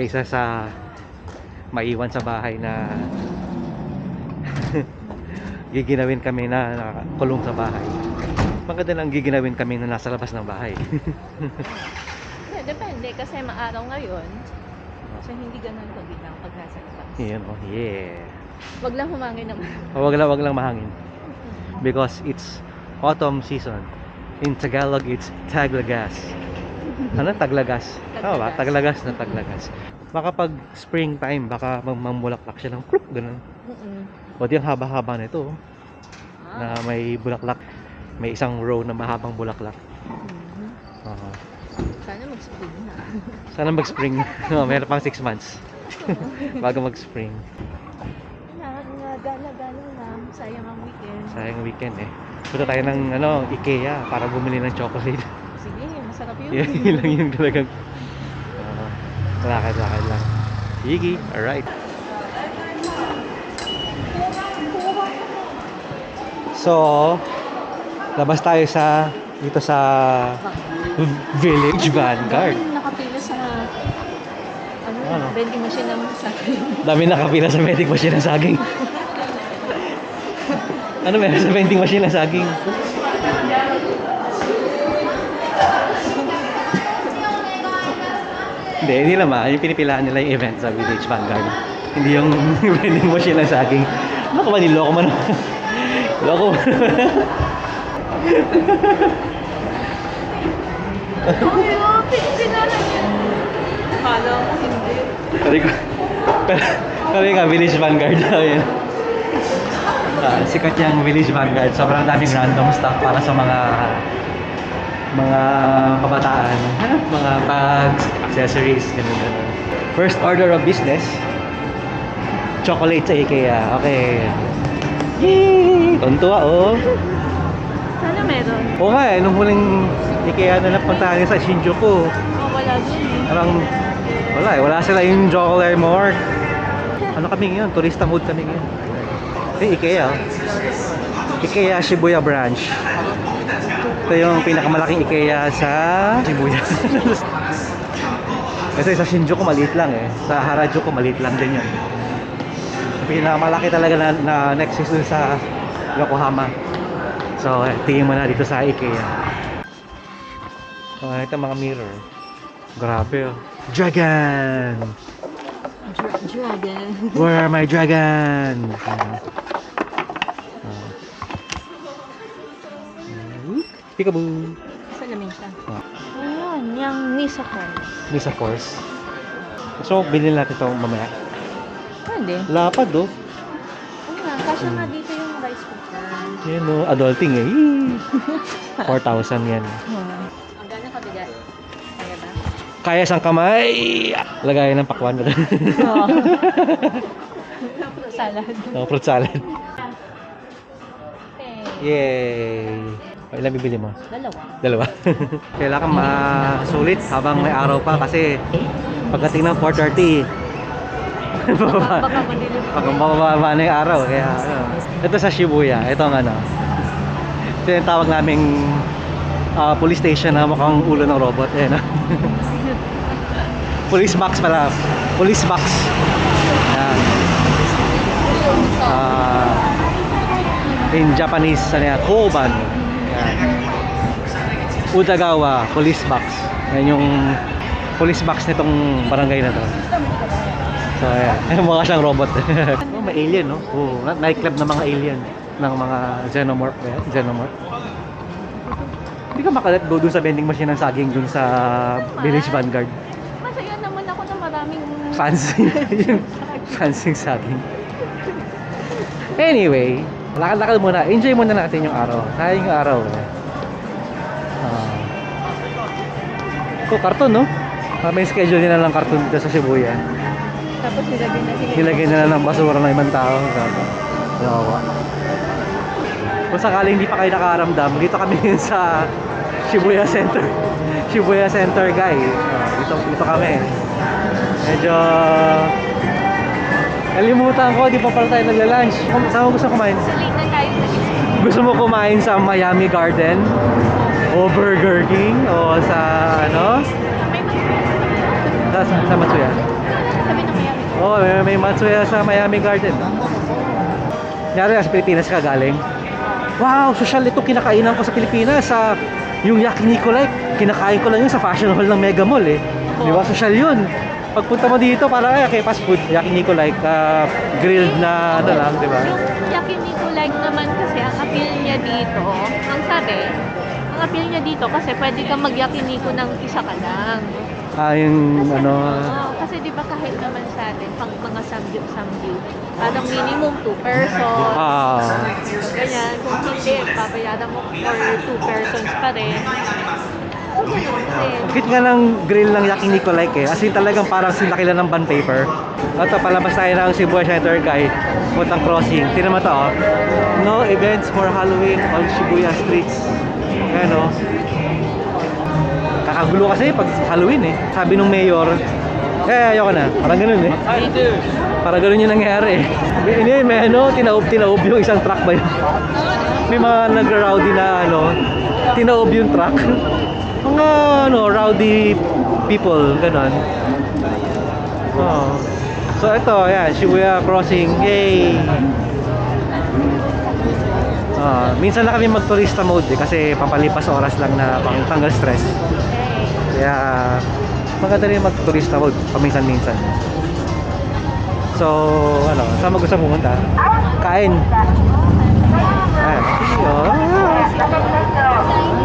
kaysa sa maiwan sa bahay na giginawin kami na nakakulong sa bahay. Maganda lang giginawin kami na nasa labas ng bahay. Yeah, depende kasi maaraw ngayon. So hindi ganun pagilang pag nasa labas. Yan, oh, yeah. Wag lang humangin naman. Wag lang mahangin. Because it's autumn season. In Tagalog, it's Taglagas. Ano? Taglagas. Tama ba? Taglagas na Taglagas. Baka pag springtime, baka mamulaklak siya ng pluk, ganun. O di ang haba-haba nito, oh, na may bulaklak. May isang row na mahabang bulaklak. Sana mag-spring na. Sana mag-spring. No, meron pang 6 months. Bago mag-spring. Gala-gala lang. Sayang ang weekend. Sayang weekend eh. Punta tayo ng IKEA para bumili ng chocolate. Sige, masarap yun. Yun lang yung talagang lakad-lakad lang. Sige, alright. So, labas tayo dito sa Village Vanguard. Nakapila sa vending machine ng saging. Dami nakapila sa vending machine ng saging. Ano meron sa vending machine ng saging? Hindi naman. Yung pinipilaan nila yung event sa Village Vanguard. Hindi yung vending machine ng saging. Ano ka ba? Niloko man. Loko man. Kala ko hindi. Sabi ka, Village Vanguard. Ayan. Sikat yung Village Vanguard. Sobrang daming random stuff para sa mga kabataan. Mga bags, accessories, ganun. First order of business, chocolate sa IKEA. Okay. Yay! Tuntua, oh. Sana meron. Oo nga eh, nung huling IKEA na napuntahan sa Shinjuku. Wala dun eh. Parang wala eh, wala sila yung chocolate more. Ano kami ngayon? Turista mood kami ngayon. IKEA. IKEA Shibuya branch. Ito yung pinakamalaking IKEA sa Shibuya. Kasi sa Shinjuku maliit lang eh. Sa Harajuku maliit lang din yun. Pinakamalaki talaga na next is dun sa Yokohama. So, tingin mo na dito sa IKEA. Oh, ito mga mirror. Grabe oh. Dragon! Dragon. Where are my dragon? Peekaboo! Salamin siya. Ayan, yung Nisa Course. Nisa Course. So, bilhin natin ito mamaya. Pwede. Lapad oh. Oo nga, kasya nga dito yung rice cooker. Yan oh, adulting eh. 4,000 yan. Ang gano'ng kabigat? Kaya ba? Kaya sang kamay! Lagayan ng pakwan. Oo. Salad. No, fruit salad. Okay. Yay! Ilan bibili mo? Dalawa. Kailangan masulit habang may araw pa kasi pagdating ng 4:30 Baka madilim. pag mababa na yung araw kaya ito sa Shibuya, ito ang ito yung tawag naming police station na mukhang ulo ng robot police box pala, police box. Ayan. In Japanese Koban. Udagawa police box. Yan yung police box nitong barangay na to. So ayan, mukha siyang robot. May alien no? Nightclub ng mga alien, ng mga xenomorph. Xenomorph. Hindi ka makalet go dun sa vending machine ng saging dun sa Village Vanguard. Masaya naman ako na maraming Fancy. Fancy saging. Anyway, lakad-lakad muna. Enjoy muna natin yung araw. Sayang yung araw. Karton no? May schedule nila lang karton dito sa Shibuya. tapos Nilagay nila ng basura ng ibang tao. Kawawa. Kung sakaling hindi pa kayo nakaramdam, dito kami sa Shibuya Center. Shibuya Center guys. Dito kami. Medyo kalimutan ko, di pa pala tayo nagla-lunch. Saan mo gusto kumain? Sa late na tayo nag-isip. Gusto mo kumain sa Miami Garden? O Burger King? O sa ano? May Sa Matsuya. Sabi ng Miami. Oo, may Matsuya sa Miami Garden. Nyari sa Pilipinas ka galing. Wow, social ito kinakainan ko sa Pilipinas sa yung yakiniku like. Kinakain ko lang yun sa fashion hall ng Mega Mall eh. Di ba? Social yun. Pagpunta mo dito para kay fast food, yakiniku like grilled na ano lang, di ba? Yung yakiniku like naman kasi ang appeal niya dito, ang sabi, ang appeal niya dito kasi pwede kang mag-yakiniku ng isa ka lang. Yung Kasi, ano, kasi di ba kahit naman sa atin, pag mga samgyup, parang minimum 2 person. Ganyan, kung hindi, babayaran mo for 2 persons pa rin. So, ganun din. ang cute nga ng grill ng yakiniku like eh. As in talagang parang sinlaki lang ng bond paper. Ito, palabas tayo ng Shibuya Center guy. Puntang crossing. Tingnan mo to oh. No events for Halloween on Shibuya streets. Ayan oh. Kakagulo kasi pag Halloween eh. Sabi nung mayor, ayoko na. Parang ganun eh. Parang ganun yung nangyari eh. May ano, tinaob yung isang truck ba yun? May mga nag-rowdy na ano, tinaob yung truck. Mga ano, rowdy people, ganun. Oh. So ito, yan, Shibuya Crossing. Yay! Minsan na kami mag-turista mode eh, kasi papalipas oras lang na pang tanggal stress. Kaya maganda rin mag-turista mode paminsan-minsan. So, ano, saan mo gusto pumunta? Kain.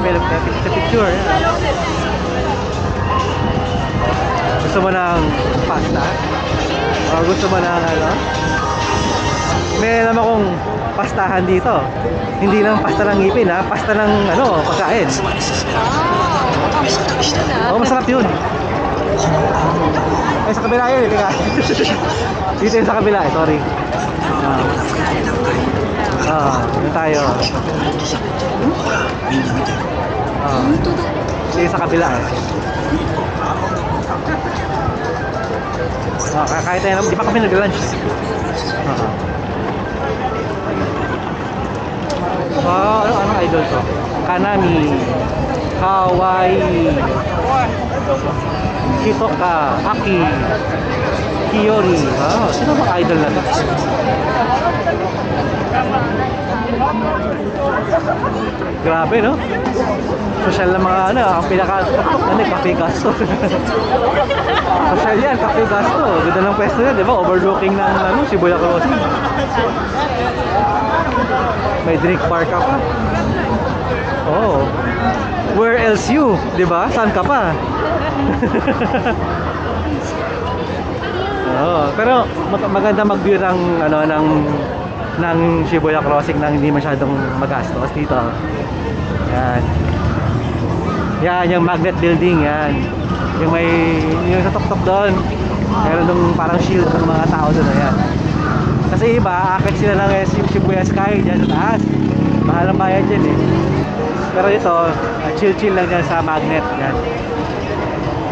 May picture. Gusto mo ng pasta? O gusto mo ng ano? May alam akong pastahan dito. Hindi lang pasta ng ngipin ha, pasta ng ano, pagkain. Oh, masarap yun. Ay, sa kabila yun, teka. Dito yun sa kabila, sorry. Yun tayo. Dito sa kabila eh. Kahit tayo, di pa kami nag-lunch. Anong idol to? Kanami, Kawaii, Hitoka, Aki, Hiyori. Sino bang idol na to? Grabe no? Social na mga ano, ang pinaka Cafe Gasto. Social yan, Cafe Gasto. Ganda ng pwesto yan, di ba? Overlooking ng ano, Shibuya Crossing. May drink bar ka pa. Oh. Where else you? Di ba? Saan ka pa? Pero maganda mag-view ng ano ng Shibuya Crossing nang hindi masyadong magastos dito. Yan. Yan yung Magnet Building yan. Yung sa top doon. Meron dong parang shield ng mga tao doon yan. Kasi iba, akit sila ng Shibuya Sky dyan sa taas. Mahal ang bayad dyan eh. Pero ito, chill lang dyan sa Magnet yan.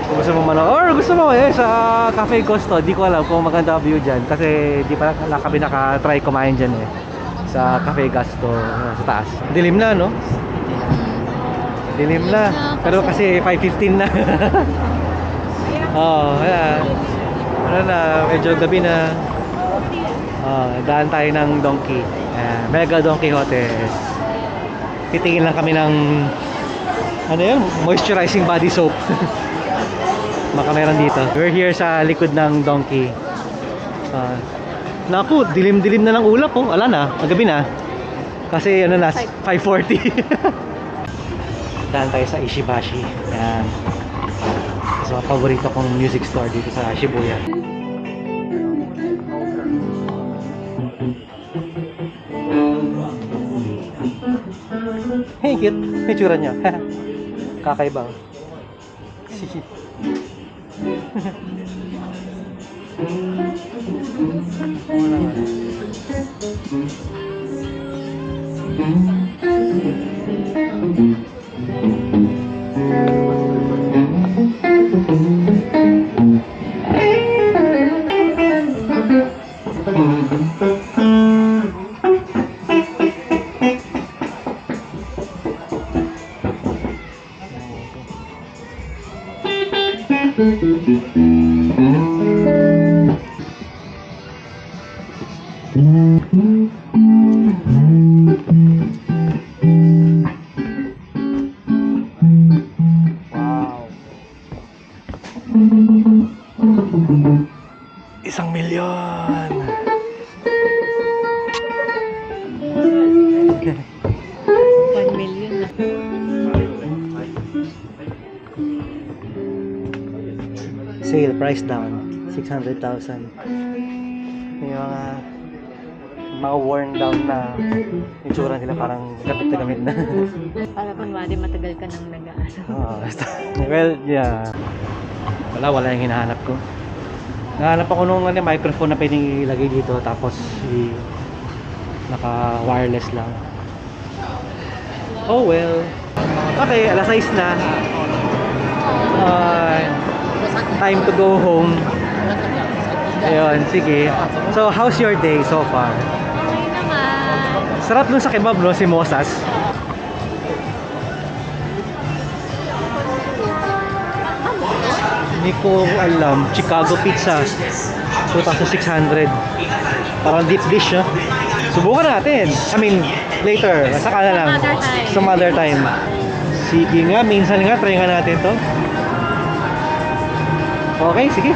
Kung gusto mo manood, or gusto mo sa Cafe Gusto, di ko alam kung maganda view dyan. Kasi di pa kami naka-try kumain dyan eh. Sa Cafe Gusto, sa taas. Dilim na no? Dilim na. Pero kasi 5:15 na. Ayan. Ano na, medyo gabi na. Daan tayo ng Donkey. Mega Donkey Hotel. Titingin lang kami ng ano yun? Moisturizing body soap. Baka meron dito. We're here sa likod ng Donkey. Naku, dilim-dilim na ng ulap oh. Ala na, magabi na. Kasi ano na, 5:40. Daan tayo sa Ishibashi. Yan. So, paborito kong music store dito sa Shibuya. Hey, cute. May tsura niya. Kakaiba. Wow. 1,000,000. 1 million na. Sale, price down, 600,000. May mga worn down na itsura nila, parang gamit na gamit na. Para kunwari matagal ka nang nag-aasal. Basta. Well, yeah. Wala yung hinahanap ko. Nahanap ako nung microphone na pwedeng ilagay dito, tapos naka-wireless lang. Oh well. Okay, alas 6 na. Time to go home. Ayun, sige. So, how's your day so far? Okay naman. Sarap nun sa kebab, no? Si Mosas. Hindi ko alam. Chicago Pizza. 2,600. Parang deep dish, no? Subukan natin. I mean, later. Saka na lang. Some other time. Some other time. Sige nga, minsan nga, try nga natin to. Okay, sige.